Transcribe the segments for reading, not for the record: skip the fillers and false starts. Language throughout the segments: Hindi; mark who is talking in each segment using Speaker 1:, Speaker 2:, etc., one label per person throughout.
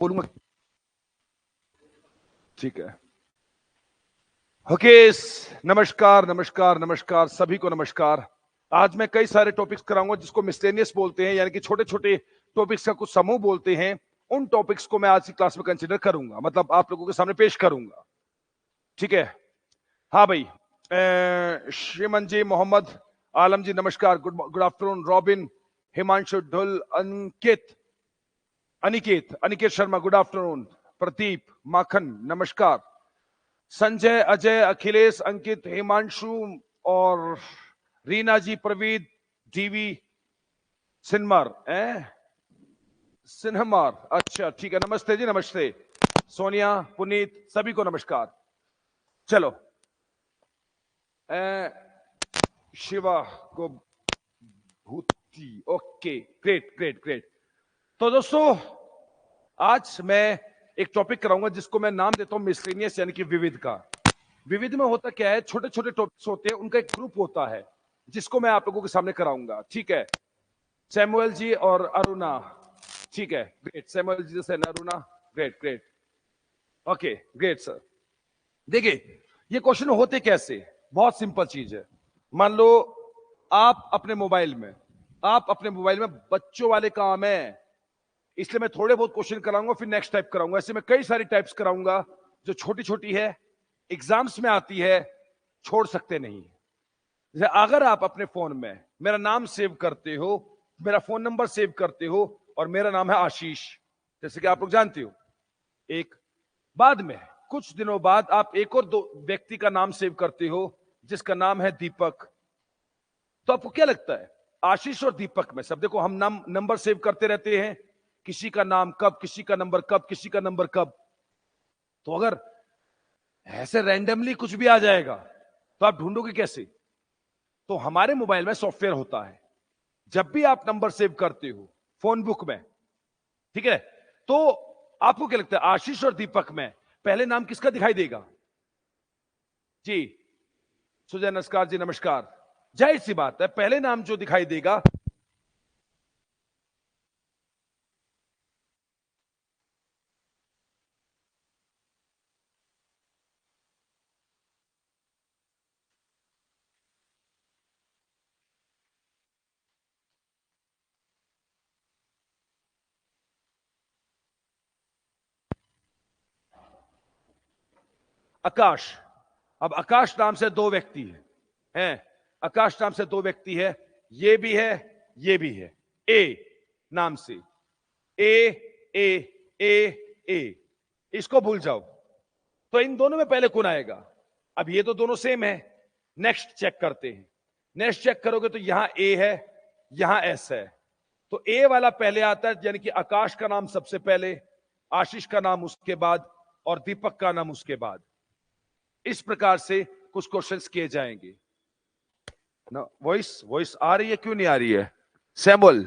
Speaker 1: बोलूंगा। ठीक है। ओके, नमस्कार नमस्कार नमस्कार सभी को नमस्कार। आज मैं कई सारे टॉपिक्स कराऊंगा जिसको मिसलेनियस बोलते हैं, यानी कि छोटे छोटे टॉपिक्स का कुछ समूह बोलते हैं। उन टॉपिक्स को मैं आज की क्लास में कंसीडर करूंगा, मतलब आप लोगों के सामने पेश करूंगा। ठीक है। हाँ भाई, श्रीमन जी, मोहम्मद आलम जी नमस्कार, good afternoon. Robin, Himanshu, Dhull, Aniket Aniket Sharma good afternoon. Pradeep, Makhan नमस्कार। संजय, अजय, अखिलेश, अंकित, हिमांशु और रीना जी, प्रवीद, डीवी, सिन्मार सिन्हमार, अच्छा ठीक है, नमस्ते जी नमस्ते। सोनिया, पुनीत, सभी को नमस्कार। चलो, शिवा को भूति, ओके, ग्रेट ग्रेट ग्रेट। तो दोस्तों, आज मैं एक टॉपिक कराऊंगा जिसको मैं नाम देता हूं मिसलेनियस, यानी कि विविध का। विविध में होता क्या है, छोटे छोटे टॉपिक्स होते हैं, उनका एक ग्रुप होता है जिसको मैं आप लोगों के सामने कराऊंगा। ठीक है। सैमुअल जी और अरुणा, ठीक है, ग्रेट। सैमुअल जी से Aruna, great great, okay great sir. देखिए, ये क्वेश्चन होते कैसे, बहुत सिंपल चीज है। मान लो आप अपने मोबाइल में बच्चों वाले काम है, इसलिए मैं थोड़े बहुत क्वेश्चन कराऊंगा, फिर नेक्स्ट टाइप कराऊंगा। ऐसे मैं कई सारी टाइप्स कराऊंगा जो छोटी छोटी है, एग्जाम्स में आती है, छोड़ सकते नहीं। जैसे अगर आप अपने फोन में मेरा नाम सेव करते हो, मेरा फोन नंबर सेव करते हो, और मेरा नाम है आशीष, जैसे कि आप लोग जानते हो, एक बाद में कुछ दिनों बाद आप एक और दो व्यक्ति का नाम सेव करते हो जिसका नाम है दीपक, तो आपको क्या लगता है, आशीष और दीपक में सब, देखो हम नाम नंबर सेव करते रहते हैं, किसी का नाम कब, किसी का नंबर कब, किसी का नंबर कब, तो अगर ऐसे रैंडमली कुछ भी आ जाएगा तो आप ढूंढोगे कैसे? तो हमारे मोबाइल में सॉफ्टवेयर होता है, जब भी आप नंबर सेव करते हो फोन बुक में, ठीक है, तो आपको क्या लगता है, आशीष और दीपक में पहले नाम किसका दिखाई देगा? जी, सुजय नमस्कार जी नमस्कार। जाहिर सी बात है, पहले नाम जो दिखाई देगा, आकाश। अब आकाश नाम से दो व्यक्ति हैं, आकाश नाम से दो व्यक्ति है, ये भी है, ये भी है, ए नाम से, ए ए ए ए, इसको भूल जाओ। तो इन दोनों में पहले कौन आएगा? अब ये तो दोनों सेम है, नेक्स्ट चेक करते हैं। नेक्स्ट चेक करोगे तो यहां ए है, यहां एस है, तो ए वाला पहले आता है, यानी कि आकाश का नाम सबसे पहले, आशीष का नाम उसके बाद, और दीपक का नाम उसके बाद। इस प्रकार से कुछ क्वेश्चंस किए जाएंगे ना। वॉइस वॉइस आ रही है, क्यों नहीं आ रही है सैमुअल?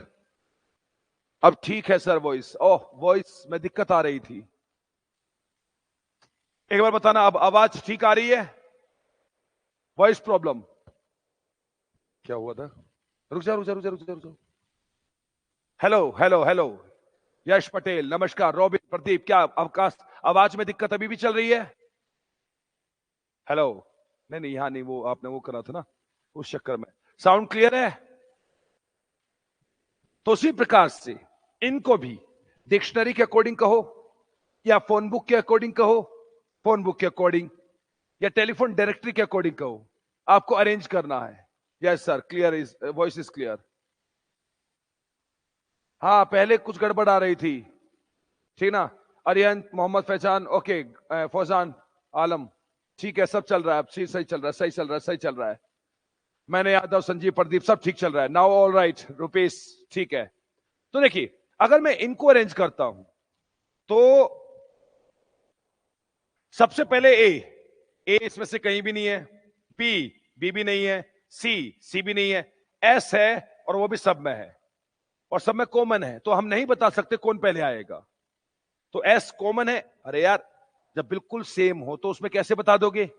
Speaker 1: अब ठीक है सर, वॉइस, ओह वॉइस में दिक्कत आ रही थी, एक बार बताना, अब आवाज ठीक आ रही है? वॉइस प्रॉब्लम क्या हुआ था? रुक जा रुक जा रुक जा रुक जा रुक जा। हेलो हेलो हेलो, यश पटेल नमस्कार, रॉबिन, प्रदीप, क्या अवकाश, आवाज में दिक्कत अभी भी चल रही है? हेलो, नहीं नहीं, यहां नहीं, वो आपने वो करा था ना, उस चक्कर में। साउंड क्लियर है? तो उसी प्रकार से इनको भी डिक्शनरी के अकॉर्डिंग कहो, या फोन बुक के अकॉर्डिंग कहो, फोन बुक के अकॉर्डिंग, या टेलीफोन डायरेक्टरी के अकॉर्डिंग कहो, आपको अरेंज करना है। Yes sir, clear, is voice is clear. हाँ, पहले कुछ गड़बड़ आ रही थी, ठीक ना। अरियन, मोहम्मद फैजान, ओके, फौजान आलम, ठीक है, सब चल रहा है, अब सही चल रहा है, सही चल रहा है, सही चल रहा है। मैंने यादव, संजीव, प्रदीप, सब ठीक चल रहा है, नाउ ऑल राइट, रुपेश, ठीक है। तो देखिए, अगर मैं इनको अरेंज करता हूं तो सबसे पहले ए इसमें से कहीं भी नहीं है, बी भी नहीं है, सी भी नहीं है, एस है, और वो भी सब में है, और सब में कॉमन है, तो हम नहीं बता सकते कौन पहले आएगा। तो एस कॉमन है, अरे यार, जब बिल्कुल सेम हो तो उसमें कैसे बता दोगे?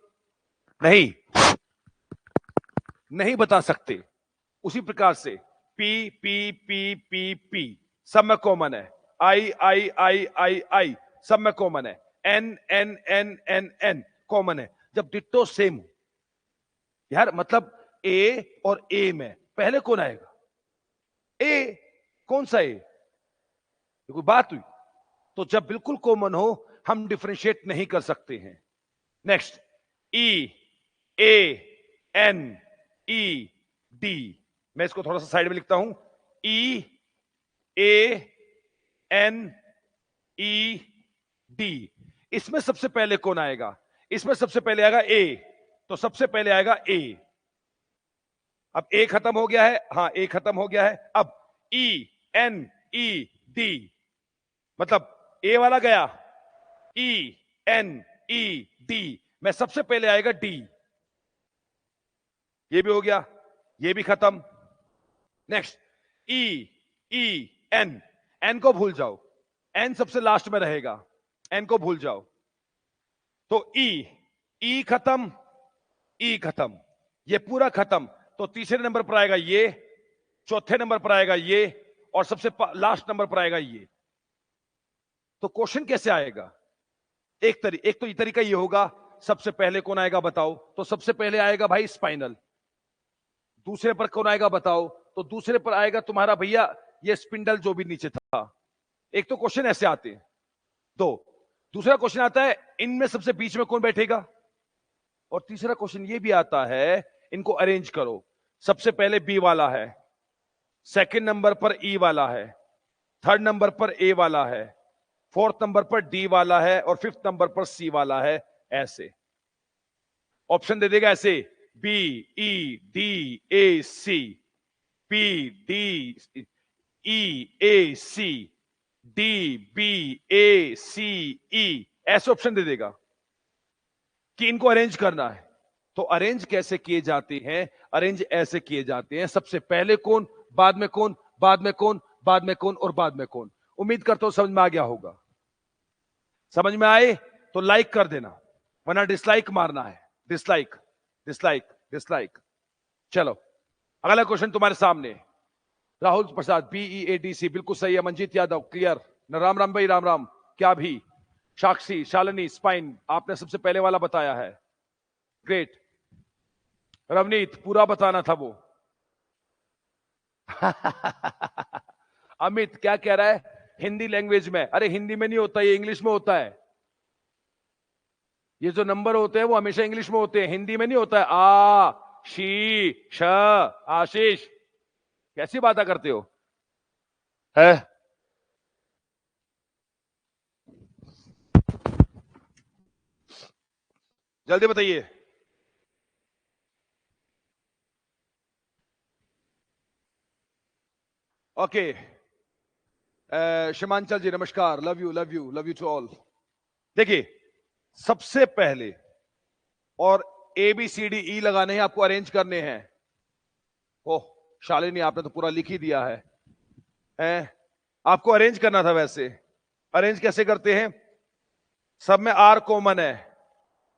Speaker 1: नहीं, नहीं बता सकते। उसी प्रकार से P P P P P सब में कॉमन है, आई आई आई आई आई सब में कॉमन है, N N N N N common है। जब डिट्टो सेम हो यार, मतलब ए और ए में पहले कौन आएगा? ए। कौन सा ए? कोई बात हुई? तो जब बिल्कुल कॉमन हो हम डिफरेंशिएट नहीं कर सकते हैं। Next, E A N E D, मैं इसको थोड़ा सा साइड में लिखता हूं, ई ए एन ई डी। इसमें सबसे पहले कौन आएगा? इसमें सबसे पहले आएगा ए, तो सबसे पहले आएगा ए। अब ए खत्म हो गया है, हाँ ए खत्म हो गया है। अब ई एन ई डी, मतलब ए वाला गया, ई एन ई डी में सबसे पहले आएगा डी। ये भी हो गया, ये भी खत्म। नेक्स्ट, ई ई एन, एन को भूल जाओ, एन सबसे लास्ट में रहेगा, एन को भूल जाओ। तो ई खत्म, ई खत्म, ये पूरा खत्म। तो तीसरे नंबर पर आएगा ये, चौथे नंबर पर आएगा ये, और सबसे लास्ट नंबर पर आएगा ये। तो क्वेश्चन कैसे आएगा? एक तो ये तरीका ये होगा, सबसे पहले कौन आएगा बताओ? तो सबसे पहले आएगा भाई स्पाइनल। दूसरे पर कौन आएगा बताओ? तो दूसरे पर आएगा तुम्हारा भैया ये स्पिंडल जो भी नीचे था। एक तो क्वेश्चन ऐसे आते हैं दो। दूसरा क्वेश्चन आता है इनमें सबसे बीच में कौन बैठेगा? और तीसरा क्वेश्चन ये भी आता है, इनको अरेंज करो। सबसे पहले बी वाला है, सेकंड नंबर पर ई वाला है, थर्ड नंबर पर ए वाला है, फोर्थ नंबर पर डी वाला है, और फिफ्थ नंबर पर सी वाला है। ऐसे ऑप्शन दे देगा, ऐसे B E D A C, B D E A C, D B A C E, ऐसे ऑप्शन दे देगा कि इनको अरेंज करना है। तो अरेंज कैसे किए जाते हैं? अरेंज ऐसे किए जाते हैं, सबसे पहले कौन, बाद में कौन, बाद में कौन, बाद में कौन, और बाद में कौन। उम्मीद करता हूं समझ में आ गया होगा। समझ में आए तो लाइक कर देना, वरना डिसलाइक मारना है। Dislike dislike dislike. चलो अगला क्वेश्चन तुम्हारे सामने। राहुल प्रसाद, BEADC, बिल्कुल सही है। मंजीत यादव, क्लियर। राम राम भाई, राम राम। क्या भी? साक्षी, शालिनी, स्पाइन, आपने सबसे पहले वाला बताया है, ग्रेट। रवनीत, पूरा बताना था वो। अमित क्या कह रहा है? हिंदी लैंग्वेज में। अरे हिंदी में नहीं होता, ये इंग्लिश में होता है। ये जो नंबर होते हैं वो हमेशा इंग्लिश में होते हैं, हिंदी में नहीं होता है। आ शी श, आशीष, कैसी बातें करते हो है? जल्दी बताइए। ओके, शिमांचल जी नमस्कार, love you love you love you to all. देखिए सबसे पहले, और ABCDE लगाने हैं आपको, अरेंज करने हैं। ओह शालिनी, आपने तो पूरा लिख ही दिया है? आपको अरेंज करना था। वैसे अरेंज कैसे करते हैं? सब में R कॉमन है,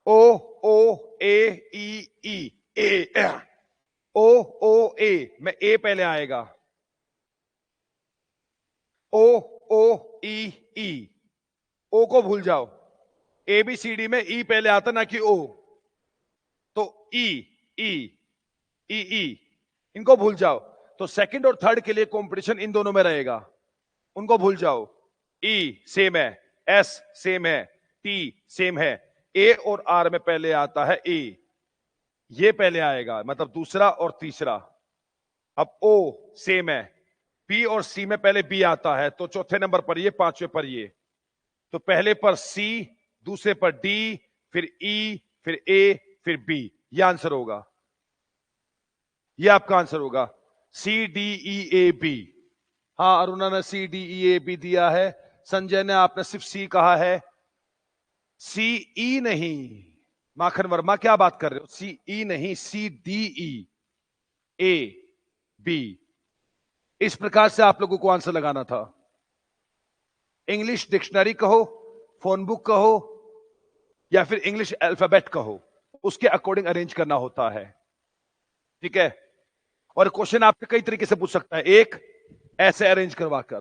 Speaker 1: O O A E E A, O O A में A पहले आएगा, O O E E, O को भूल जाओ। ABCD में E पहले आता ना कि O, तो E E E E, इनको भूल जाओ। तो सेकंड और थर्ड के लिए कंपटीशन इन दोनों में रहेगा, उनको भूल जाओ। E सेम है, S सेम है, T सेम है। A और R में पहले आता है A, ये पहले आएगा, मतलब दूसरा और तीसरा। अब O सेम है, B और C में पहले B आता है, तो चौथे नंबर पर ये, पांचवें पर ये। तो पहले पर C, दूसरे पर D, फिर E, फिर A, फिर B। ये आंसर होगा, ये आपका आंसर होगा, CDEAB। हाँ अरुणा ने CDEAB दिया है। संजय ने, आपने सिर्फ C कहा है, CE नहीं। माखन वर्मा क्या बात कर रहे हो? CE नहीं, CDEAB। इस प्रकार से आप लोगों को आंसर लगाना था। इंग्लिश डिक्शनरी कहो, फोन बुक कहो, या फिर इंग्लिश अल्फाबेट कहो, उसके अकॉर्डिंग अरेंज करना होता है। ठीक है? और क्वेश्चन आपसे कई तरीके से पूछ सकता है। एक, ऐसे अरेंज करवाकर।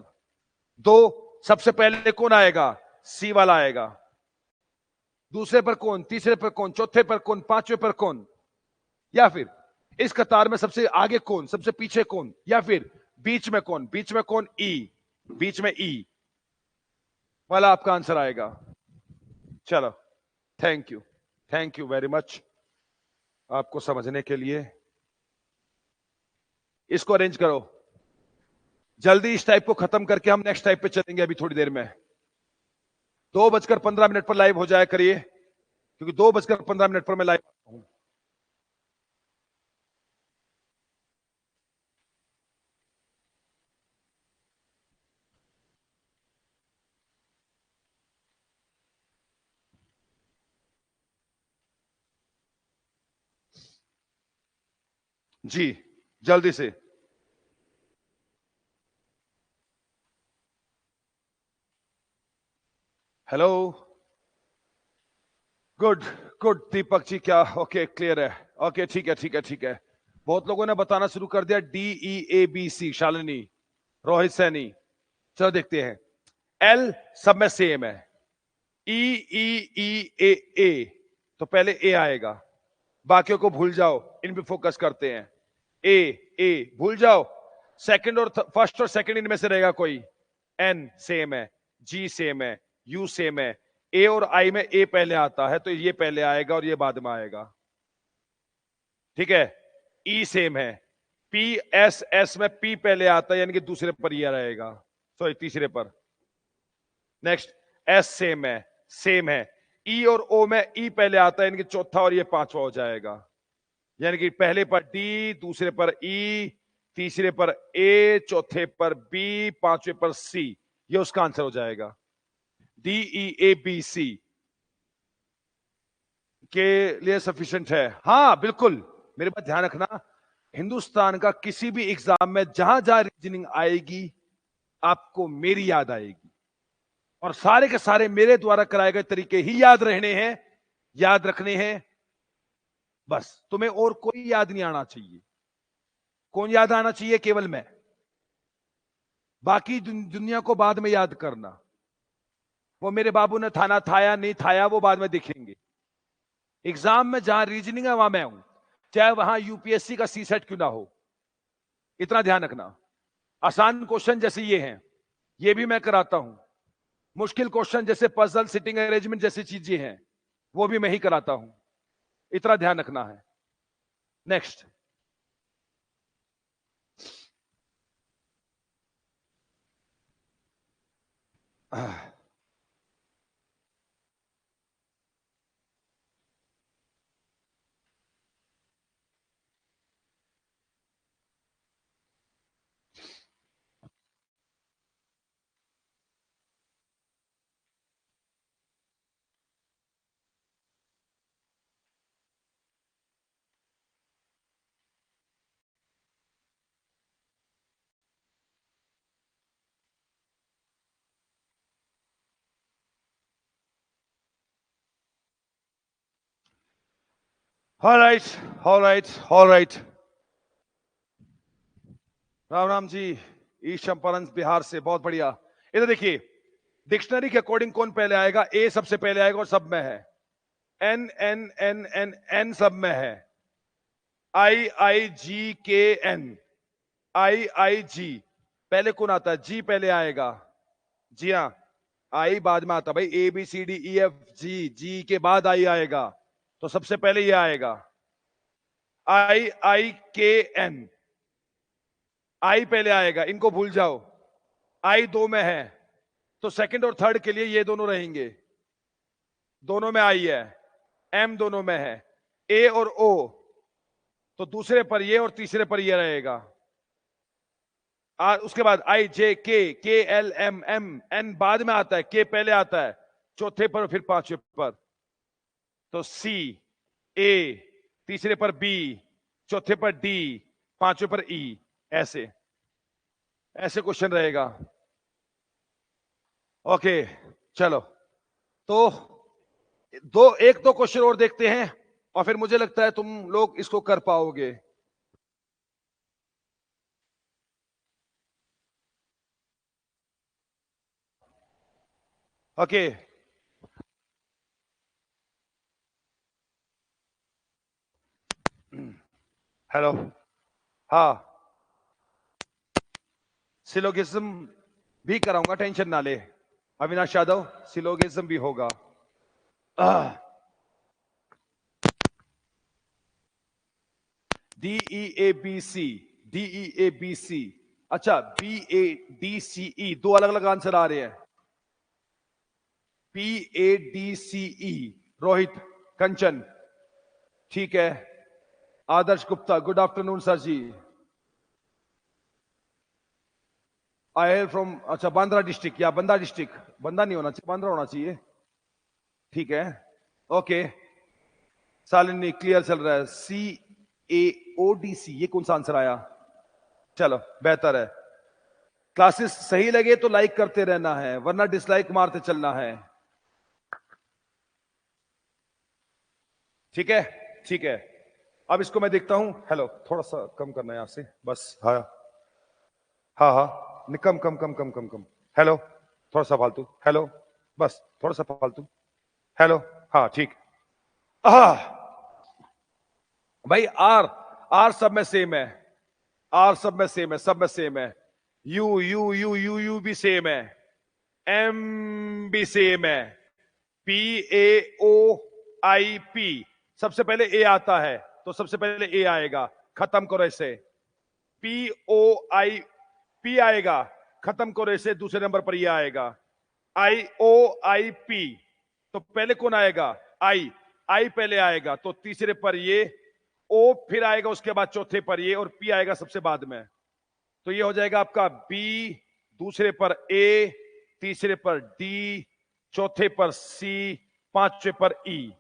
Speaker 1: दो, सबसे पहले कौन आएगा? सी वाला आएगा। दूसरे पर कौन? तीसरे पर कौन? चौथे पर कौन? पांचवें पर कौन? या फिर इस कतार में सबसे आगे कौन? सबसे पीछे कौन? या फिर बीच में कौन? बीच में कौन? ई। बीच में ई वाला आपका आंसर आएगा। चलो, थैंक यू वेरी मच आपको समझने के लिए। इसको अरेंज करो जल्दी। इस टाइप को खत्म करके हम नेक्स्ट टाइप पे चलेंगे अभी थोड़ी देर में। 2:15 पर लाइव हो जाया करिए, क्योंकि 2:15 पर मैं लाइव हूं। जी, जल्दी से। Hello, good good Deepak ji, क्या ओके क्लियर है? ओके, ठीक है। बहुत लोगों ने बताना शुरू कर दिया DEABC। शालिनी, रोहित सैनी, चलो देखते हैं। एल सब में सेम है। E तो पहले ए आएगा, बाकियों को भूल जाओ, इन पे फोकस करते हैं। ए भूल जाओ। सेकंड और फर्स्ट और सेकंड इनमें से रहेगा कोई? एन सेम है, जी सेम है, यू सेम है। ए और आई में ए पहले आता है, तो ये पहले आएगा और ये बाद में आएगा। ठीक है। ई सेम है। एस में पी पहले आता है, यानी कि दूसरे पर ये रहेगा, सॉरी तीसरे पर। नेक्स्ट, एस सेम है। ई और ओ में ई पहले आता है, यानी कि चौथा, और ये पांचवा हो जाएगा। यानी कि पहले पर डी, दूसरे पर ई, तीसरे पर ए, चौथे पर बी, पांचवें पर सी। ये उसका आंसर हो जाएगा। DEABC के लिए सफिशिएंट है? हाँ बिल्कुल। मेरे बात ध्यान रखना, हिंदुस्तान का किसी भी एग्जाम में जहां जहां रीजनिंग आएगी, आपको मेरी याद आएगी, और सारे के सारे मेरे द्वारा कराए गए तरीके ही याद रहने हैं, याद रखने हैं। बस तुम्हें और कोई याद नहीं आना चाहिए। कौन याद आना चाहिए? केवल मैं। बाकी दुनिया को बाद में याद करना। वो मेरे बाबू ने थाना थाया नहीं थाया, वो बाद में देखेंगे। एग्जाम में जहां रीजनिंग है वहां मैं हूं, चाहे वहां यूपीएससी का सी सेट क्यों ना हो। इतना ध्यान रखना। आसान क्वेश्चन जैसे ये हैं, ये भी मैं कराता हूं। मुश्किल क्वेश्चन जैसे पजल, सिटिंग अरेंजमेंट जैसी चीजें हैं, वो भी मैं ही कराता हूं। इतना ध्यान रखना है। Next, all right. Ram Ram ji, east Champaran Bihar से, बहुत बढ़िया। इधर देखिए, डिक्शनरी के अकॉर्डिंग कौन पहले आएगा? ए सबसे पहले आएगा और सब में है। N N N N N सब में है। IIGKN, IIG पहले कौन आता है? जी पहले आएगा। जी हाँ, आई बाद में आता भाई। ABCDEFG, जी के बाद आई आएगा, तो सबसे पहले ये आएगा। IIKN, आई पहले आएगा, इनको भूल जाओ। आई दो में है, तो सेकंड और थर्ड के लिए ये दोनों रहेंगे। दोनों में आई है। एम दोनों में है। ए और ओ, तो दूसरे पर ये और तीसरे पर ये रहेगा। उसके बाद IJKLM एन बाद में आता है, के पहले आता है, चौथे पर फिर पांचवें पर। तो सी, ए, तीसरे पर बी, चौथे पर डी, पांचवें पर ई। ऐसे ऐसे क्वेश्चन रहेगा। ओके, चलो तो एक दो क्वेश्चन और देखते हैं, और फिर मुझे लगता है तुम लोग इसको कर पाओगे। ओके, हेलो, हाँ, सिलोगिज्म भी कराऊंगा, टेंशन ना ले अविनाश यादव, सिलोगिज्म भी होगा। DEABC, DEABC, अच्छा BADCE, दो अलग अलग आंसर आ रहे हैं। PADCE, रोहित कंचन, ठीक है। Adarsh Gupta, good afternoon sir ji. I hail from, अच्छा बांद्रा डिस्ट्रिक्ट या बंदा डिस्ट्रिक्ट, बंदा नहीं होना चाहिए, बांद्रा होना चाहिए, ठीक है। ओके, सालिनी क्लियर चल रहा है। CAODC, ये कौन सा आंसर आया? चलो बेहतर है। क्लासेस सही लगे तो लाइक करते रहना है, वरना डिसलाइक मारते चलना है, ठीक है? ठीक है, अब इसको मैं देखता हूं। हेलो, थोड़ा सा कम करना है यहां से बस। हाँ हाँ हाँ, कम कम कम कम कम कम। हेलो, थोड़ा सा फालतू। हेलो, बस थोड़ा सा फालतू। हेलो, हाँ ठीक। आह, भाई आर, आर सब में सेम है, आर सब में सेम है, सब में सेम है। You you you you you भी सेम है, एम भी सेम है, PAOIP, सबसे पहले ए आता है तो सबसे पहले ए आएगा, खत्म करो इसे। POI, P आएगा, खत्म करो इसे, दूसरे नंबर पर ये आएगा। IOIP, तो पहले कौन आएगा? आई, आई पहले आएगा तो तीसरे पर ये, ओ फिर आएगा उसके बाद चौथे पर ये, और पी आएगा सबसे बाद में। तो ये हो जाएगा आपका बी, दूसरे पर ए, तीसरे पर डी, चौथे पर सी, पांचवे पर ई,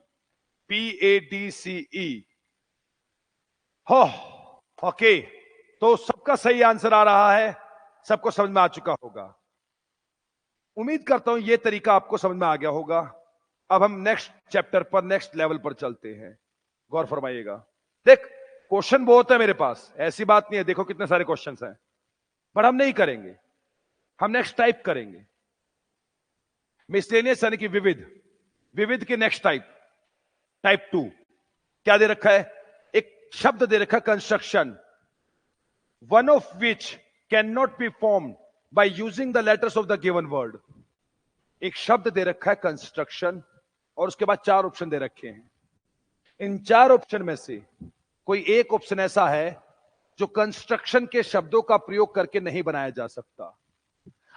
Speaker 1: PADCE। हो, ओके, तो सबका सही आंसर आ रहा है, सबको समझ में आ चुका होगा। उम्मीद करता हूं यह तरीका आपको समझ में आ गया होगा। अब हम नेक्स्ट चैप्टर पर, नेक्स्ट लेवल पर चलते हैं, गौर फरमाइएगा। देख, क्वेश्चन बहुत है मेरे पास, ऐसी बात नहीं है, देखो कितने सारे क्वेश्चंस हैं, पर हम नहीं करेंगे, हम नेक्स्ट टाइप करेंगे। मिसलेनियस यानी कि विविध, विविध के नेक्स्ट टाइप, टाइप 2। क्या दे रखा है? एक शब्द दे रखा है, construction, one of which can not be form by using the letters of the given word. एक शब्द दे रखा है कंस्ट्रक्शन, और उसके बाद चार ऑप्शन दे रखे हैं। इन चार ऑप्शन में से कोई एक ऑप्शन ऐसा है जो कंस्ट्रक्शन के शब्दों का प्रयोग करके नहीं बनाया जा सकता।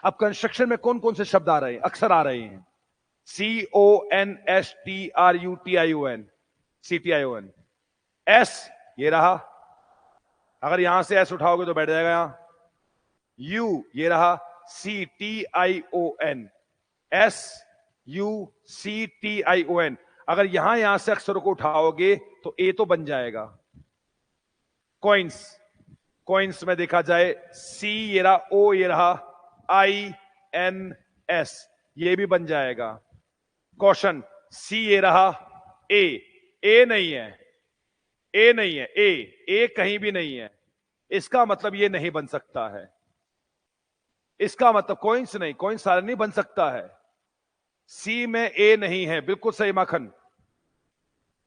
Speaker 1: अब कंस्ट्रक्शन में कौन कौन से शब्द आ रहे हैं, अक्सर आ रहे हैं? CONSTRUTION, CTION, एस ये रहा, अगर यहां से एस उठाओगे तो बैठ जाएगा यहां। यू ये रहा, CTION, SUCTION, अगर यहां से अक्षरों को उठाओगे तो ए तो बन जाएगा। कॉइन्स, कॉइन्स में देखा जाए, सी ये रहा, ओ ये रहा, INS ये भी बन जाएगा। क्वेश्चन, सी ये रहा, ए नहीं है, ए नहीं है, ए कहीं भी नहीं है, इसका मतलब ये नहीं बन सकता है, इसका मतलब कॉइन्स नहीं, कॉइन्स सारे नहीं बन सकता है। सी में ए नहीं है, बिल्कुल सही माखन।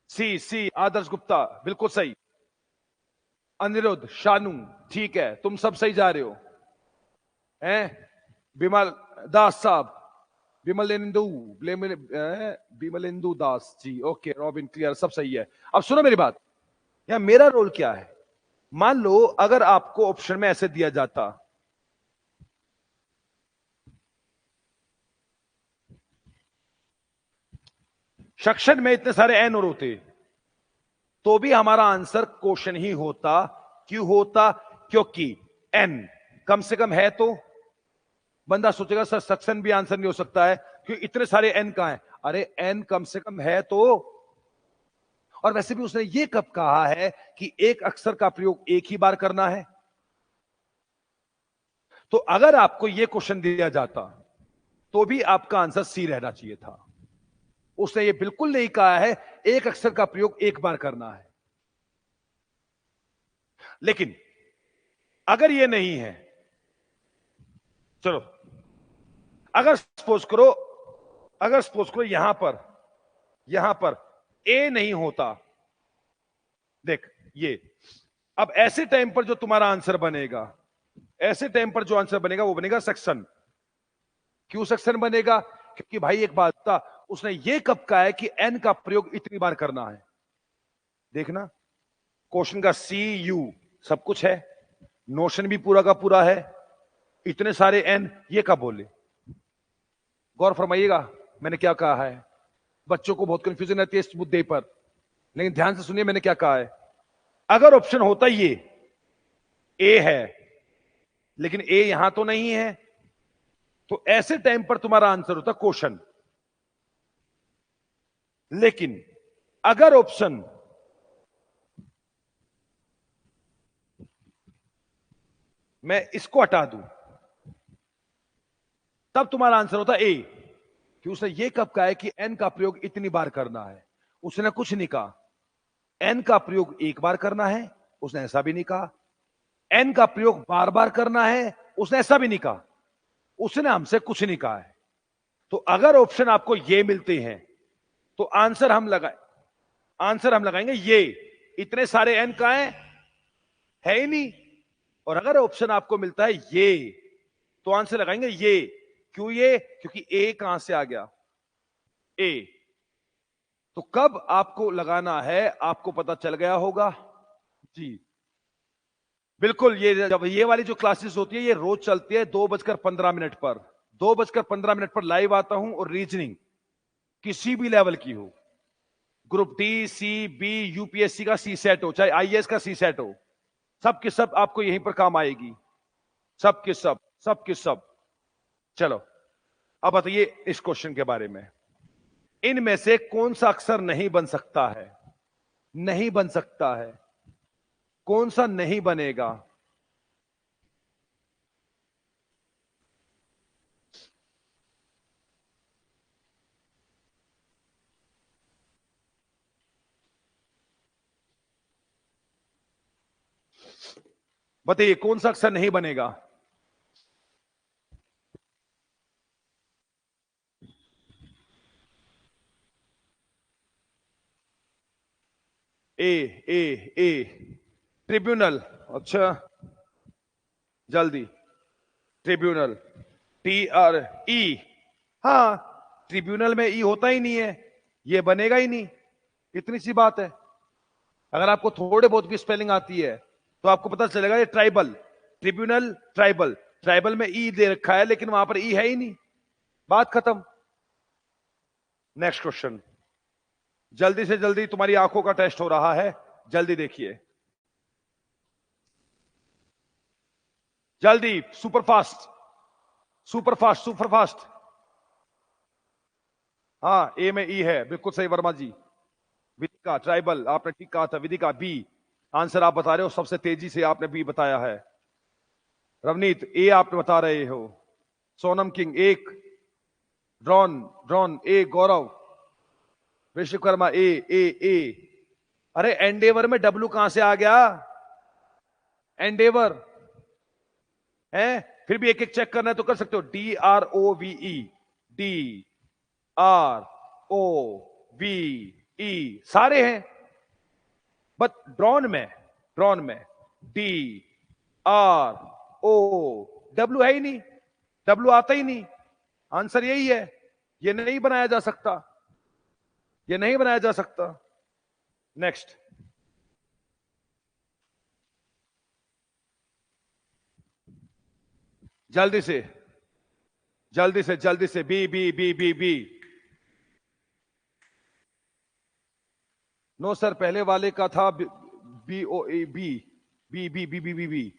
Speaker 1: सी आदर्श गुप्ता बिल्कुल सही। अनिरुद्ध, शानू, ठीक है, तुम सब सही जा रहे हो हैं। बिमल दास साहब, Bimalendu, Bimalendu Das ji, okay, robin clear, सब सही है। अब सुनो मेरी बात, या मेरा रोल क्या है? मान लो अगर आपको ऑप्शन में ऐसे दिया जाता, सेक्शन में इतने सारे एन और होते तो भी हमारा आंसर क्वेश्चन ही होता। क्यों होता? क्योंकि एन कम से कम है। तो बंदा सोचेगा सर सेक्शन भी आंसर नहीं हो सकता है, क्यों इतने सारे एन कहां है? अरे एन कम से कम है तो। और वैसे भी उसने ये कब कहा है कि एक अक्षर का प्रयोग एक ही बार करना है? तो अगर आपको यह क्वेश्चन दिया जाता तो भी आपका आंसर सी रहना चाहिए था। उसने ये बिल्कुल नहीं कहा है एक अक्षर का प्रयोग एक बार करना है। लेकिन अगर ये नहीं है, चलो अगर सपोज करो अगर सपोज करो यहां पर ए नहीं होता, देख ये, अब ऐसे टाइम पर जो तुम्हारा आंसर बनेगा, ऐसे टाइम पर जो आंसर बनेगा वो बनेगा सेक्शन। क्यों सेक्शन बनेगा? क्योंकि भाई एक बात था, उसने ये कब कहा है कि एन का प्रयोग इतनी बार करना है। देखना क्वेश्चन का सी यू सब कुछ है, नोशन भी पूरा का पूरा है, इतने सारे एन ये कब बोले? गौर फरमाइएगा मैंने क्या कहा है। बच्चों को बहुत कंफ्यूजन रहती है इस मुद्दे पर, लेकिन ध्यान से सुनिए मैंने क्या कहा है। अगर ऑप्शन होता ये ए है, लेकिन ए यहां तो नहीं है, तो ऐसे टाइम पर तुम्हारा आंसर होता क्वेश्चन। लेकिन अगर ऑप्शन मैं इसको हटा दूं, तब तुम्हारा आंसर होता ए। कि उसने ये कब कहा है कि एन का प्रयोग इतनी बार करना है? उसने कुछ नहीं कहा। एन का प्रयोग एक बार करना है, उसने ऐसा भी नहीं कहा। एन का प्रयोग बार बार करना है, उसने ऐसा भी नहीं कहा। उसने हमसे कुछ नहीं कहा है। तो अगर ऑप्शन आपको ये मिलते हैं तो आंसर हम लगाएंगे ये। इतने सारे एन का है ही नहीं। और अगर ऑप्शन आपको मिलता है ये, तो आंसर लगाएंगे ये। क्यों ये? क्योंकि ए कहां से आ गया? ए। तो कब आपको लगाना है आपको पता चल गया होगा जी। बिल्कुल, ये जब ये वाली जो क्लासेस होती है ये रोज चलती है 2:15 पर। 2:15 पर लाइव आता हूं, और रीजनिंग किसी भी लेवल की हो, ग्रुप डी, सी, बी, यूपीएससी का सी सेट हो, चाहे आईएएस का सी सेट हो, सब के सब आपको यहीं पर काम आएगी। सब के सब। चलो अब बताइए इस क्वेश्चन के बारे में। इनमें से कौन सा अक्षर नहीं बन सकता है? नहीं बन सकता है। कौन सा नहीं बनेगा? बताइए कौन सा अक्षर नहीं बनेगा? ए ट्रिब्यूनल। अच्छा जल्दी, ट्रिब्यूनल, TRE। हाँ, ट्रिब्यूनल में ई होता ही नहीं है, ये बनेगा ही नहीं। इतनी सी बात है। अगर आपको थोड़े बहुत भी स्पेलिंग आती है तो आपको पता चलेगा ये ट्राइबल, ट्रिब्यूनल, ट्राइबल। ट्राइबल में ई दे रखा है, लेकिन वहां पर ई है ही नहीं। बात खत्म। Next question. जल्दी से जल्दी, तुम्हारी आंखों का टेस्ट हो रहा है, जल्दी देखिए, जल्दी, super fast, super fast, super fast. हाँ, ए में ई है, बिल्कुल सही वर्मा जी। विदिका, ट्राइबल, आपने ठीक कहा था। विदिका बी, आंसर आप बता रहे हो, सबसे तेजी से आपने बी बताया है। रवनीत ए आपने बता रहे हो। सोनम किंग एक, ड्रॉन ड्रॉन ए, गौरव, विश्वकर्मा ए। अरे एंडेवर में डब्लू कहां से आ गया? एंडेवर है, फिर भी एक एक चेक करना है तो कर सकते हो। DROVE, DROVE सारे हैं, बट ड्रॉन में DRO, है ही नहीं, डब्लू आता ही नहीं। आंसर यही है, ये नहीं बनाया जा सकता, ये नहीं बनाया जा सकता। नेक्स्ट। जल्दी से B B B B B. No sir, पहले वाले का था BOA, बी।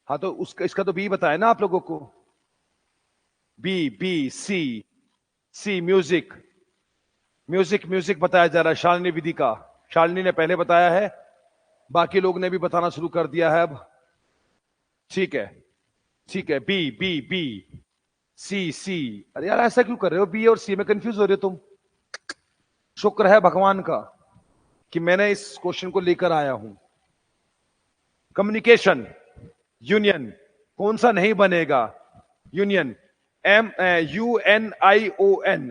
Speaker 1: हाँ तो उसका, इसका तो बी बताया ना आप लोगों को। बी सी म्यूजिक बताया जा रहा है। शालिनी विधि का, शालिनी ने पहले बताया है, बाकी लोग ने भी बताना शुरू कर दिया है अब। ठीक है बी सी। अरे यार ऐसा क्यों कर रहे हो? बी और सी में कंफ्यूज हो रहे हो तुम। शुक्र है भगवान का कि मैंने इस क्वेश्चन को लेकर आया हूं। कम्युनिकेशन, यूनियन, कौन सा नहीं बनेगा? यूनियन। UNION,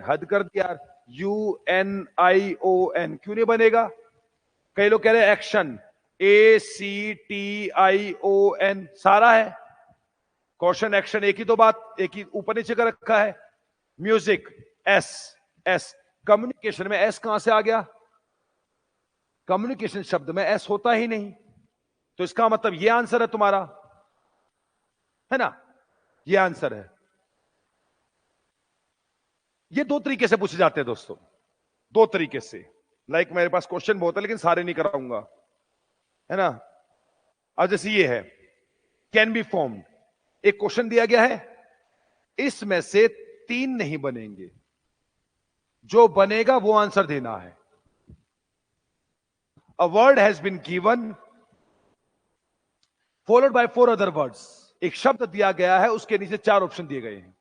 Speaker 1: हद कर दिया यार। UNION क्यों नहीं बनेगा? कई लोग कह रहे हैं एक्शन, ACTION सारा है। क्वेश्चन एक्शन एक ही तो बात, एक ही ऊपर नीचे कर रखा है। Music, S S. कम्युनिकेशन में एस कहां से आ गया? कम्युनिकेशन शब्द में एस होता ही नहीं, तो इसका मतलब ये आंसर है तुम्हारा, है ना? ये आंसर है। ये दो तरीके से पूछे जाते हैं दोस्तों, दो तरीके से। लाइक मेरे पास क्वेश्चन बहुत है लेकिन सारे नहीं कराऊंगा, है ना? अब जैसे ये है, कैन बी फॉर्म्ड, एक क्वेश्चन दिया गया है, इसमें से तीन नहीं बनेंगे, जो बनेगा वो आंसर देना है। A word has been given followed by 4 other words, एक शब्द दिया गया है, उसके नीचे 4 ऑप्शन दिए गए हैं।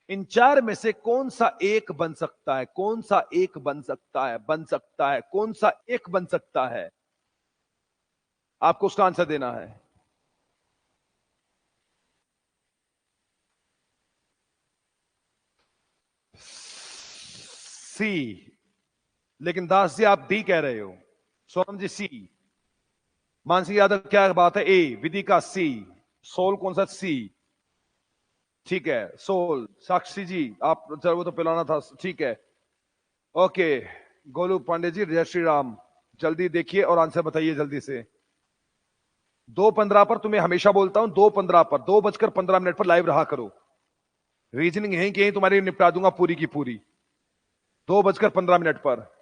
Speaker 1: इन 4 में से कौन सा एक बन सकता है? कौन सा एक बन सकता है? बन सकता है, कौन सा एक बन सकता है? आपको उसका आंसर देना है। सी, लेकिन दास जी आप डी कह रहे हो। सोनम जी सी, मानसी यादव क्या बात है? ए, विदिका सी, सोल कौन सा? सी, ठीक है सोल। साक्षी जी आप, चलो वो तो पिलाना था, ठीक है ओके। गोलू पांडे जी, जय श्री राम, जल्दी देखिए और आंसर बताइए जल्दी से। 2:15 पर तुम्हें हमेशा बोलता हूं, 2:15 पर, 2:15 पर लाइव रहा करो। रीजनिंग यहीं की यहीं तुम्हारी निपटा दूंगा पूरी की पूरी, 2:15 पर।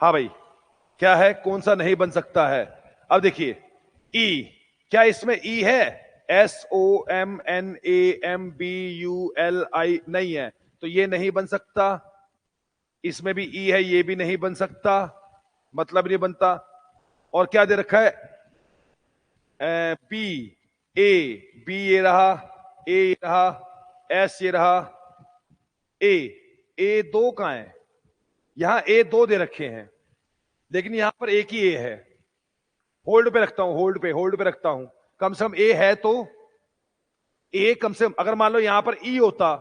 Speaker 1: हाँ भाई, क्या है? कौन सा नहीं बन सकता है? अब देखिए, ई, क्या इसमें ई है? SOMNAMBULI नहीं है, तो ये नहीं बन सकता। इसमें भी ई है, ये भी नहीं बन सकता, मतलब नहीं बनता। और क्या दे रखा है? बी, ए, बी ये रहा, ए ये रहा, एस ये रहा, ए दो कहां है? यहां ए दो दे रखे हैं, लेकिन यहां पर एक ही ए है। होल्ड पे रखता हूं, होल्ड पे, होल्ड पे रखता हूं। कम से कम ए है तो, ए कम से कम, अगर मान लो यहां पर ई होता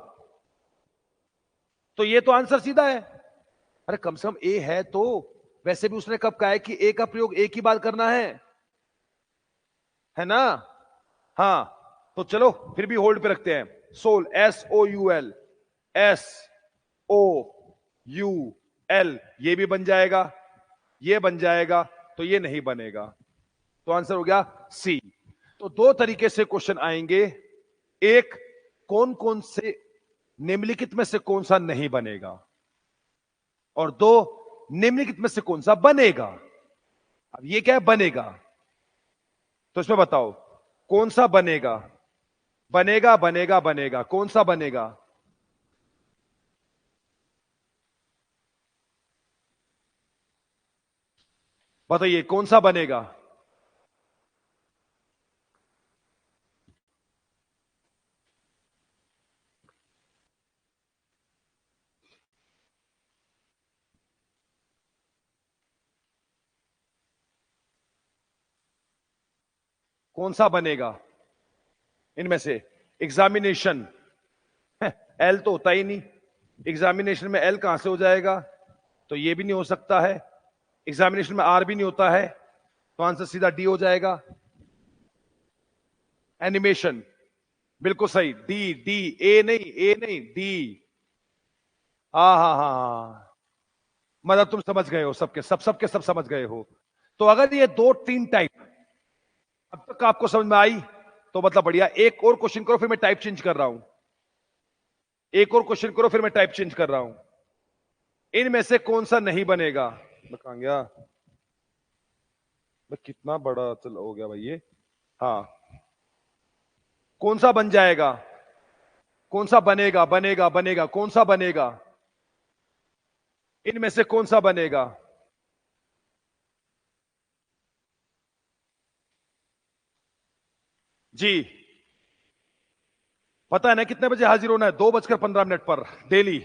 Speaker 1: तो ये तो आंसर सीधा है। अरे कम से कम ए है तो। वैसे भी उसने कब कहा है कि ए का प्रयोग एक ही बार करना है ना? हाँ, तो चलो फिर भी होल्ड पे रखते हैं। सोल, SOUL, SOUL, ये भी बन जाएगा, ये बन जाएगा, तो ये नहीं बनेगा, तो आंसर हो गया सी। तो दो तरीके से क्वेश्चन आएंगे, एक, कौन कौन से निम्नलिखित में से कौन सा नहीं बनेगा, और दो, निम्नलिखित में से कौन सा बनेगा। अब ये क्या है? बनेगा, तो इसमें बताओ कौन सा बनेगा? बनेगा बनेगा बनेगा, कौन सा बनेगा? बताइए कौन सा बनेगा? कौन सा बनेगा इनमें से? एग्जामिनेशन, एल तो होता ही नहीं, एग्जामिनेशन में एल कहां से हो जाएगा? तो ये भी नहीं हो सकता है। एग्जामिनेशन में आर भी नहीं होता है, तो आंसर सीधा डी हो जाएगा। एनिमेशन, बिल्कुल सही, डी डी, ए नहीं, ए नहीं, डी। हाँ हाँ हाँ हाँ, मतलब तुम समझ गए हो, सबके सब, सबके सब समझ गए हो। तो अगर ये दो तीन टाइप अब तक आपको समझ में आई, तो मतलब बढ़िया। एक और क्वेश्चन करो, फिर मैं टाइप चेंज कर रहा हूं। एक और क्वेश्चन करो, फिर मैं टाइप चेंज कर रहा हूं। इनमें से कौन सा नहीं बनेगा? मैं कहां गया? मैं कितना बड़ा चल हो गया भाई ये। हाँ, कौन सा बन जाएगा? कौन सा बनेगा? बनेगा बनेगा, कौन सा बनेगा? इनमें से कौन सा बनेगा? जी, पता है ना कितने बजे हाजिर होना है? 2:15 पर डेली,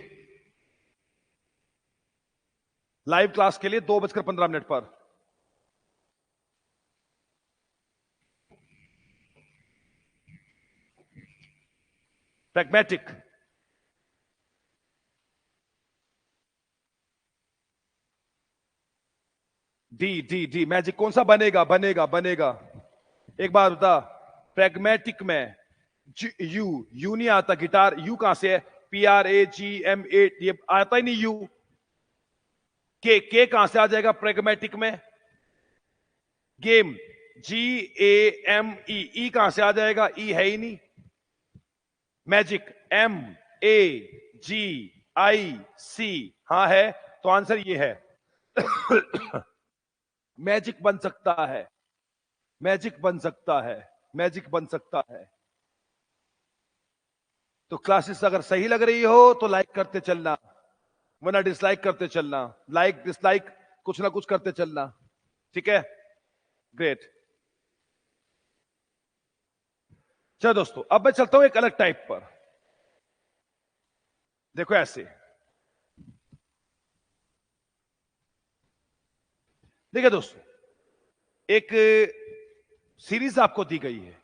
Speaker 1: लाइव क्लास के लिए 2:15 पर। pragmatic, डी मैजिक कौन सा बनेगा बनेगा बनेगा? एक बार बता, pragmatic में यू नहीं आता, गिटार यू कहां से है? PRAGMA, ये आता ही नहीं यू। के कहां से आ जाएगा pragmatic में? गेम, GAME, ई कहां से आ जाएगा? ई है ही नहीं। मैजिक, MAGIC, हाँ है, तो आंसर ये है। मैजिक बन सकता है, मैजिक बन सकता है, मैजिक बन सकता है। तो क्लासेस अगर सही लग रही हो तो लाइक करते चलना, वरना डिसलाइक करते चलना। लाइक डिसलाइक कुछ ना कुछ करते चलना, ठीक है? ग्रेट। चलो दोस्तों, अब मैं चलता हूं एक अलग टाइप पर। देखो ऐसे, देखिए दोस्तों, एक सीरीज आपको दी गई है,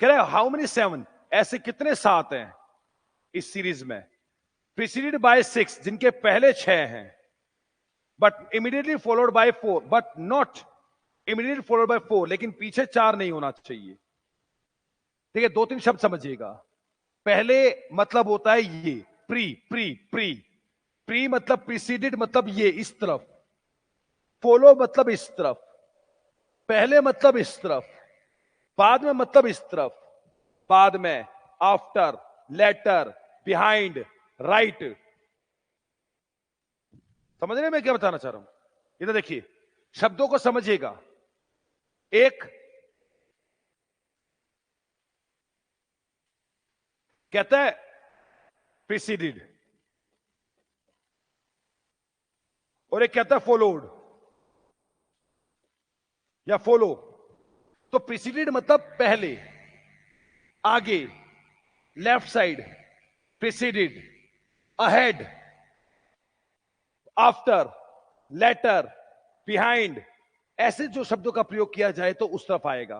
Speaker 1: कह रहा है हाउ मेनी 7, ऐसे कितने 7 हैं इस सीरीज में, प्रीसीडेड बाय 6, जिनके पहले 6 हैं, but immediately followed by 4, but not immediately followed by 4, लेकिन पीछे 4 नहीं होना चाहिए। ठीक है, 2-3 शब्द समझिएगा। पहले मतलब होता है ये, प्री प्री प्री प्री मतलब प्रीसीडेड, मतलब ये इस तरफ, फॉलो मतलब इस तरफ, पहले मतलब इस तरफ, बाद में मतलब इस तरफ, बाद में आफ्टर, लेटर, बिहाइंड, राइट। समझ रहे मैं क्या बताना चाह रहा हूं? इधर देखिए, शब्दों को समझिएगा। एक कहता है प्रीसीडेड, और एक कहता है फॉलोड या फॉलो। तो प्रीसीडेड मतलब पहले, आगे, left side, preceded, ahead, after, later, behind, ऐसे जो शब्दों का प्रयोग किया जाए तो उस तरफ आएगा।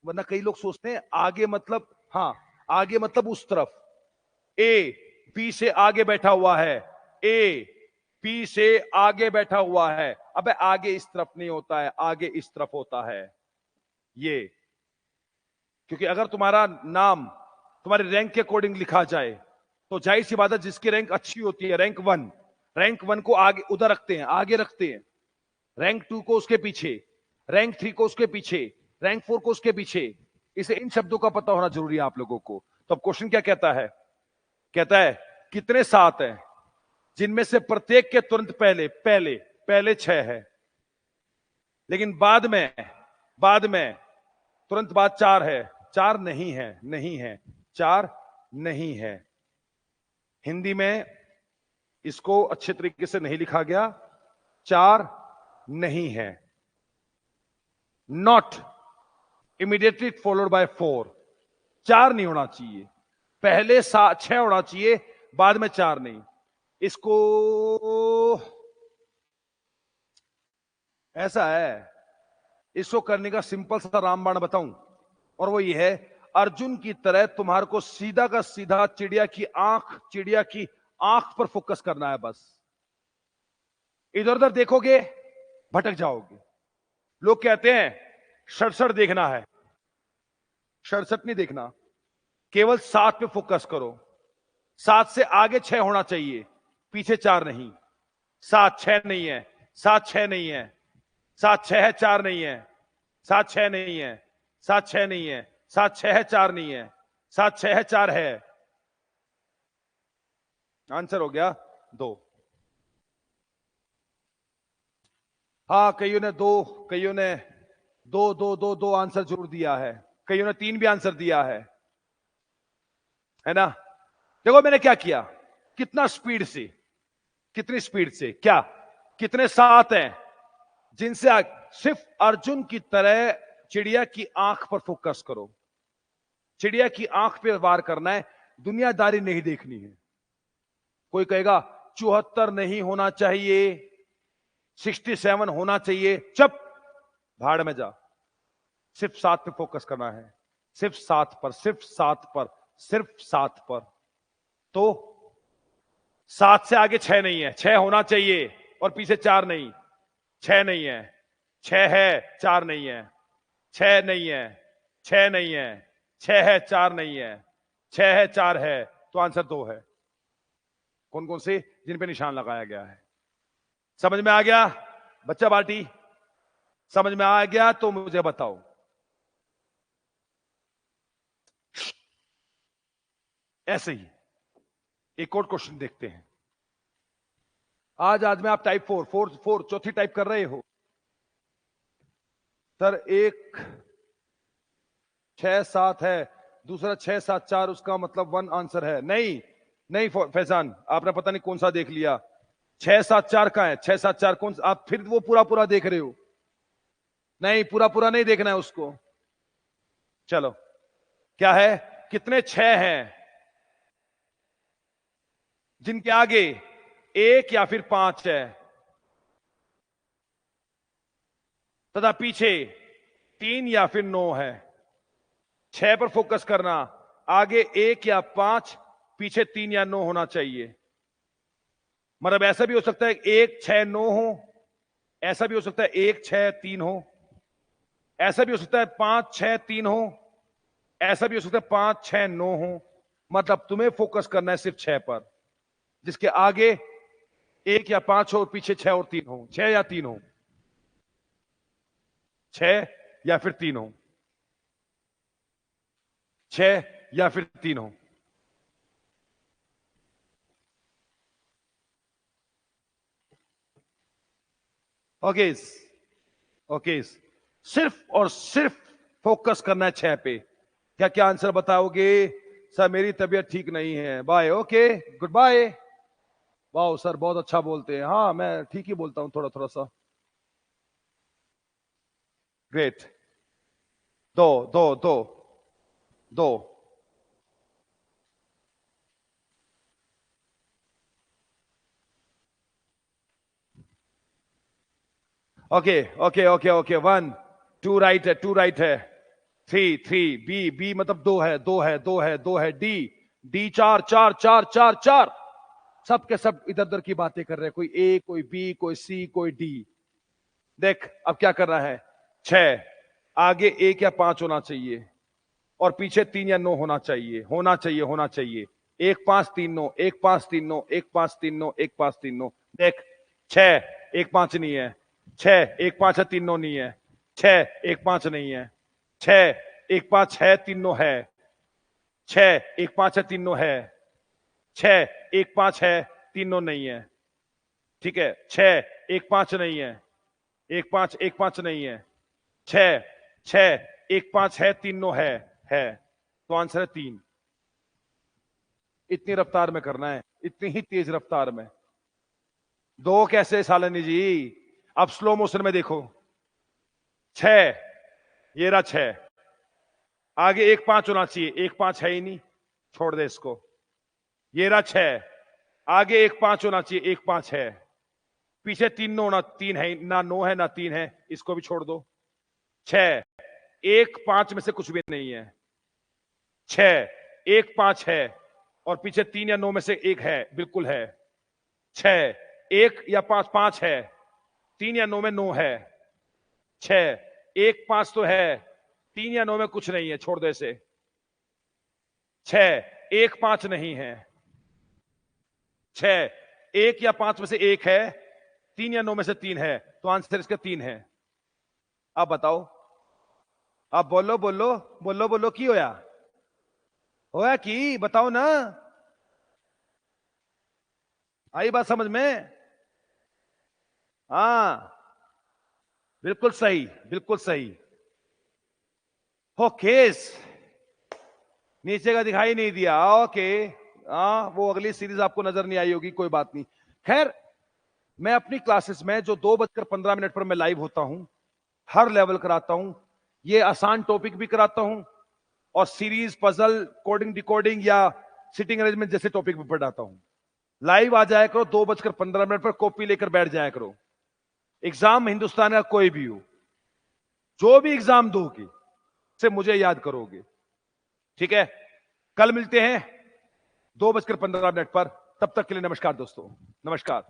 Speaker 1: वरना कई लोग सोचते हैं आगे मतलब, हाँ आगे मतलब उस तरफ, ए बी से आगे बैठा हुआ है, ए बी से आगे बैठा हुआ है। अबे आगे इस तरफ नहीं होता है, आगे इस तरफ होता है ये। क्योंकि अगर तुम्हारा नाम तुम्हारे रैंक के अकॉर्डिंग लिखा जाए तो जाहिर सी बात है, जिसकी रैंक अच्छी होती है, रैंक 1 को आगे उधर रखते हैं, आगे रखते हैं, रैंक 2 को उसके पीछे, रैंक 3 को उसके पीछे, रैंक 4 को उसके पीछे। इसे इन शब्दों का पता होना जरूरी है आप लोगों को। तो अब क्वेश्चन क्या कहता है? कहता है कितने 7 हैं जिनमें से प्रत्येक के तुरंत पहले पहले पहले 6 है, लेकिन बाद में तुरंत बाद 4 है। 4 नहीं है, नहीं है, 4 नहीं है। हिंदी में इसको अच्छे तरीके से नहीं लिखा गया, 4 नहीं है। नॉट इमीडिएटली फॉलोड बाय 4, 4 नहीं होना चाहिए, पहले 6 होना चाहिए, बाद में 4 नहीं। इसको ऐसा है, इसको करने का सिंपल सा रामबाण बताऊं, और वो ये है, अर्जुन की तरह तुम्हारे को सीधा का सीधा चिड़िया की आंख पर फोकस करना है बस। इधर उधर देखोगे भटक जाओगे। लोग कहते हैं सड़सड़ देखना है, सड़सठ नहीं देखना, केवल 7 पे फोकस करो। 7 से आगे 6 होना चाहिए, पीछे 4 नहीं। 7 6 नहीं है, 7 6 नहीं है, 7 6 है 4 नहीं है, 7 6 नहीं है, 7 6 नहीं है, 7 6 है 4 नहीं है, 7 6 है 4 है। आंसर हो गया 2। हाँ, कईयों ने 2, कईयों ने 2 2 2 2 आंसर जरूर दिया है, कईयों ने 3 भी आंसर दिया है ना? देखो मैंने क्या किया, कितना स्पीड से, कितनी स्पीड से, क्या कितने 7 हैं जिनसे सिर्फ अर्जुन की तरह चिड़िया की आंख पर फोकस करो। चिड़िया की आंख पे वार करना है, दुनियादारी नहीं देखनी है। कोई कहेगा 74 नहीं होना चाहिए, 67 होना चाहिए, चुप, भाड़ में जा। सिर्फ 7 पे फोकस करना है, सिर्फ 7 पर, सिर्फ 7 पर, सिर्फ 7 पर। तो 7 से आगे 6 नहीं है, 6 होना चाहिए और पीछे 4 नहीं, 6 नहीं है, 6 है 4 नहीं है, 6 नहीं है, 6 नहीं है, 6 है 4 नहीं है, 6 है 4 है, तो आंसर 2 है। कौन कौन से जिन पे निशान लगाया गया है? समझ में आ गया बच्चा बाटी? समझ में आ गया तो मुझे बताओ। ऐसे ही एक और क्वेश्चन देखते हैं। आज में आप टाइप 4 चौथी टाइप कर रहे हो सर। एक 6 7 है, दूसरा 6 7 4, उसका मतलब 1 आंसर है। नहीं नहीं फैजान, आपने पता नहीं कौन सा देख लिया। 6 7 4 का है, 6 7 4 कौन सा? आप फिर वो पूरा पूरा देख रहे हो। नहीं, पूरा पूरा नहीं देखना है उसको। चलो, क्या है? कितने 6 हैं जिनके आगे 1 या फिर 5 है तथा पीछे 3 या फिर 9 है? 6 पर फोकस करना, आगे 1 या 5, पीछे 3 या 9 होना चाहिए। मतलब ऐसा भी हो सकता है 1 6 9 हो, ऐसा भी हो सकता है 1 6 3 हो, ऐसा भी हो सकता है 5 6 3 हो, ऐसा भी हो सकता है 5 6 9 हो। मतलब तुम्हें फोकस करना है सिर्फ 6 पर, जिसके आगे 1 या 5 हो, पीछे 6 और 3 हो। 6 या 3 हो, 6 या फिर 3 हो, 6 या फिर 3 हो। ओके ओके, सिर्फ और सिर्फ फोकस करना है 6 पे। क्या क्या आंसर बताओगे? सर मेरी तबीयत ठीक नहीं है, बाय। Okay, good bye. वाह सर, बहुत अच्छा बोलते हैं। हाँ, मैं ठीक ही बोलता हूं, थोड़ा थोड़ा सा। ग्रेट। दो दो दो दो। Okay okay okay okay, 1 2 right है, 2 राइट है। 3 3 बी बी मतलब 2 है, 2 है, 2 है, 2 है। D D 4 4 4 4 4। सब के सब इधर उधर की बातें कर रहे हैं, कोई ए कोई बी कोई सी कोई डी। देख अब क्या कर रहा है। 6 आगे 1 या 5 होना चाहिए और पीछे 3 या 9 होना चाहिए, होना चाहिए, होना चाहिए। 1 5 3 9, 1 5 3 9, 1 5 3 9, 1 5 3 9। देख 6 1 5 नहीं है, 6 1 5 है, 3 9 नहीं है, 6 1 5 नहीं है, 6 1 5 है, 3 9 है, 6 1 5 है, 3 9 है, 6 1 5 है, 3 9 नहीं है। ठीक है, 6 1 5 नहीं है, 1 5 1 5 नहीं है, 6 6 1 5 है, 3 9 है। तो आंसर है 3। इतनी रफ्तार में करना है, इतनी ही तेज रफ्तार में। 2 कैसे सालनी जी? अब स्लो मोशन में देखो। 6, ये रहा 6, आगे 1 5 होना चाहिए, 1 5 है ही नहीं, छोड़ दे इसको। ये रहा 6, आगे 1 5 होना चाहिए, 1 5 है, पीछे 3 9 होना, 3 है ना, 9 है ना 3 है, इसको भी छोड़ दो। 6 1 5 में से कुछ भी नहीं है, 6 1 5 है और पीछे 3 या 9 में से एक है, बिल्कुल है। 6 1 या 5 5 है, 3 या 9 में 9 है। 6 1 5 तो है, 3 या 9 में कुछ नहीं है, छोड़ दो इसे। 6 1 5 नहीं है, 6 1 या 5 में से एक है, 3 या 9 में से 3 है, तो आंसर इसका 3 है। अब बताओ, अब बोलो बोलो बोलो बोलो, की होया की बताओ ना। आई बात समझ में? हाँ, बिल्कुल सही, बिल्कुल सही। ओके, नीचे का दिखाई नहीं दिया। ओके, हाँ, वो अगली सीरीज आपको नजर नहीं आई होगी, कोई बात नहीं। खैर, मैं अपनी क्लासेस में जो 2:15 पर मैं लाइव होता हूं, हर लेवल कराता हूं। ये आसान टॉपिक भी कराता हूं और सीरीज, पजल, कोडिंग, डिकोडिंग या सिटिंग अरेंजमेंट जैसे टॉपिक भी पढ़ाता हूं। लाइव आ जाया करो, 2:15 पर कॉपी लेकर बैठ जाया करो। एग्जाम हिंदुस्तान का कोई भी हो, जो भी एग्जाम दोगे से मुझे याद करोगे, ठीक है? कल मिलते हैं 2:15 पर। तब तक के लिए नमस्कार दोस्तों, नमस्कार।